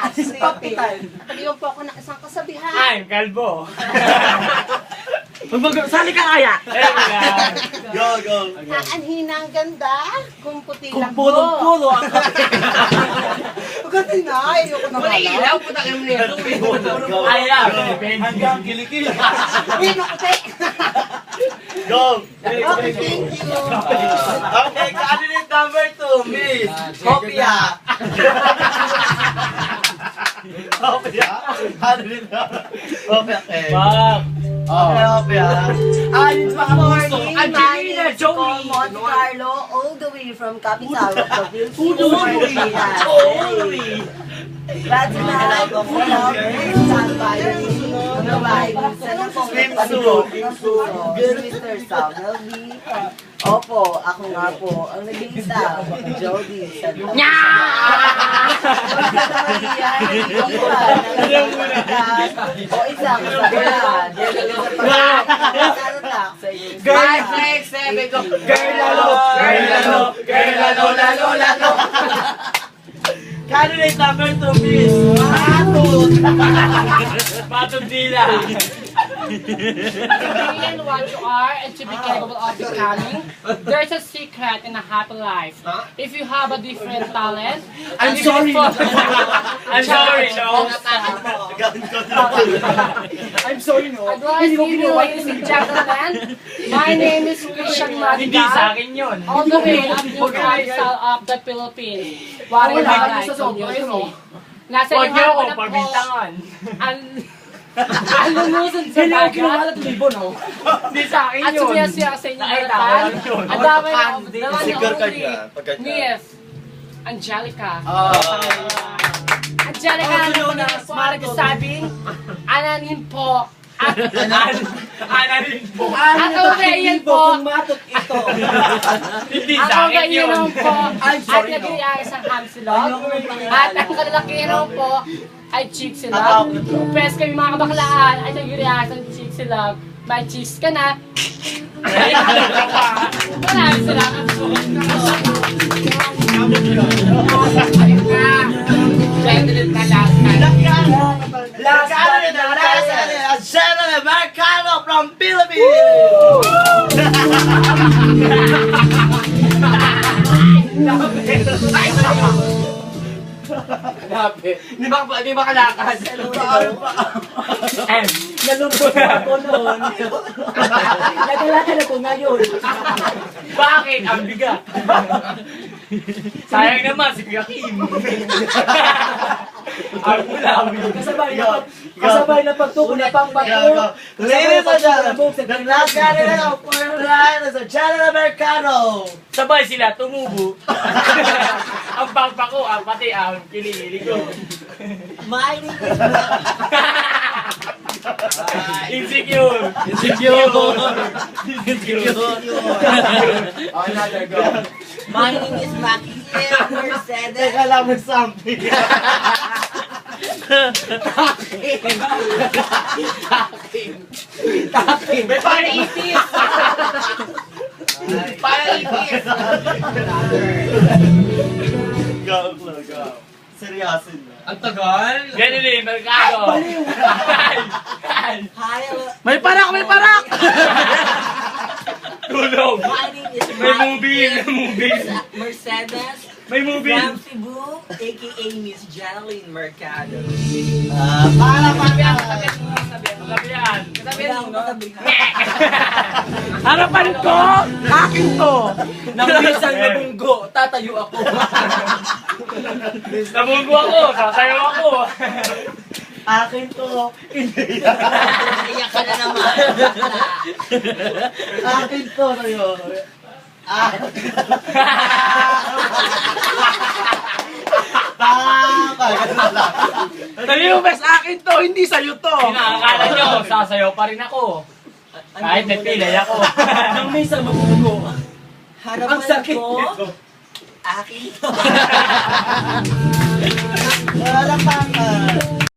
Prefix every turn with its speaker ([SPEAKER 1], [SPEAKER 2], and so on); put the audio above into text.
[SPEAKER 1] Last, pagiging po ako ng isang kasabihan.
[SPEAKER 2] I'm kalbo.
[SPEAKER 3] Sali ka kaya?
[SPEAKER 4] Go.
[SPEAKER 1] Aanhin ang ganda, kung puti lang
[SPEAKER 3] Kung pulong-pulo ang
[SPEAKER 1] Ganda na, ayoko na pala.
[SPEAKER 2] putakin mo nito.
[SPEAKER 4] Ayan.
[SPEAKER 3] hanggang kilikili.
[SPEAKER 1] Hindi na puti.
[SPEAKER 4] Go.
[SPEAKER 1] Okay, thank you.
[SPEAKER 4] Okay, candidate number 2, Miss Kopya. Kopya? Candidate number. Okay.
[SPEAKER 2] Bak.
[SPEAKER 4] Okay, Kopya.
[SPEAKER 1] Good morning, my
[SPEAKER 2] Angelina
[SPEAKER 1] name is
[SPEAKER 2] Jolie.
[SPEAKER 1] Monte Carlo, all the way from capital of the Philippines. But tonight, we love Sam Bailey, the Bible, sana po Mr. Sam Melby. Opo, ako nga po, ang nag-iisa, Jody. O isa, kasabala.
[SPEAKER 2] Girl, flex, sabi ko. Girl, lalo.
[SPEAKER 4] Candidate number 2, Miss Matut.
[SPEAKER 2] Patong dila.
[SPEAKER 5] Being what you are and to be capable of becoming, there's a secret in a happy life. If you have a different talent,
[SPEAKER 2] I'm sorry. I'm sorry, no?
[SPEAKER 3] I'm sorry, no?
[SPEAKER 5] advice you, ladies and gentlemen, my name is Christian
[SPEAKER 2] Hindi sa
[SPEAKER 5] Magda,
[SPEAKER 2] akin yun.
[SPEAKER 5] all the way up the capital of the Philippines. What I like to music. Nasa
[SPEAKER 2] Huwag niyo ako
[SPEAKER 5] harapan po
[SPEAKER 2] pabintangan.
[SPEAKER 5] ang lumusan sa dagat.
[SPEAKER 3] no?
[SPEAKER 2] Hindi sa akin
[SPEAKER 5] At
[SPEAKER 2] yun.
[SPEAKER 5] sumiyasiya sa inyong
[SPEAKER 2] Nakita ko
[SPEAKER 5] harapan.
[SPEAKER 2] lang yun.
[SPEAKER 5] Ang dami na
[SPEAKER 4] Sigur ka niya.
[SPEAKER 5] Miss Angelica.
[SPEAKER 4] Ah.
[SPEAKER 5] Angelica, ano po na po ang nagsasabing, ananin po.
[SPEAKER 2] Ananin po.
[SPEAKER 5] Ang kabayan po,
[SPEAKER 3] Kung matok ito.
[SPEAKER 2] Hindi
[SPEAKER 5] ang
[SPEAKER 2] sa akin yun.
[SPEAKER 5] kabayan po,
[SPEAKER 3] I'm
[SPEAKER 5] at
[SPEAKER 3] sorry, no?
[SPEAKER 5] nagriyan sa hamsilog. At ang kalalakihan po, ay chicsilog. Pwes kami mga kabaklaan, ay nagriyan sa chicsilog. May cheese ka na. Maraming salamat po.
[SPEAKER 2] Candidate na last
[SPEAKER 4] Candidate number 3, General Americano from Philippines.
[SPEAKER 2] Di ba kalakas?
[SPEAKER 3] Nalungkot ako noon. Naglalakad ako ngayon.
[SPEAKER 2] Bakit? Ang bigat. Sayang naman si Kuya Kim. Ang ulawi.
[SPEAKER 3] Kasabay na pagtuko na pangbato.
[SPEAKER 4] Ladies and gentlemen, the last candidate of fourth line is a General Americano.
[SPEAKER 2] Sabay sila tumubo. Ang pagpako, ang pati ang kilikili ko.
[SPEAKER 1] My name is
[SPEAKER 2] Insecure.
[SPEAKER 4] Another go.
[SPEAKER 1] My name is Maki Mercedes.
[SPEAKER 4] Teka lang, may something.
[SPEAKER 2] May panitis. Panitis.
[SPEAKER 4] Go. Seryosin na.
[SPEAKER 2] Ang tagal. Ganun eh, merkado.
[SPEAKER 1] Hi,
[SPEAKER 3] May parak!
[SPEAKER 2] Tulog.
[SPEAKER 1] my name is
[SPEAKER 2] May movie.
[SPEAKER 1] Mercedes
[SPEAKER 2] May movie.
[SPEAKER 1] from Cebu, aka Miss Janeline Mercado.
[SPEAKER 4] Para.
[SPEAKER 2] Sabihan.
[SPEAKER 1] Sabihan mo, sabihan.
[SPEAKER 3] Harapan ko! Akin to! Nang minsan nabunggo, tatayo ako.
[SPEAKER 2] Nabunggo ako. Sasayaw ako.
[SPEAKER 4] Akin to. Hindi.
[SPEAKER 1] Iyak ka na naman.
[SPEAKER 4] Akin to sa'yo.
[SPEAKER 3] Tayo yung best akin to, hindi sa'yo to.
[SPEAKER 2] Pinakakala nyo, sasayaw pa rin ako. Kahit may pilay ako.
[SPEAKER 3] Nang minsan mabunggo.
[SPEAKER 1] Harapan
[SPEAKER 3] Ang sakit
[SPEAKER 1] ko,
[SPEAKER 3] nito.
[SPEAKER 1] akin to.
[SPEAKER 4] Wala pang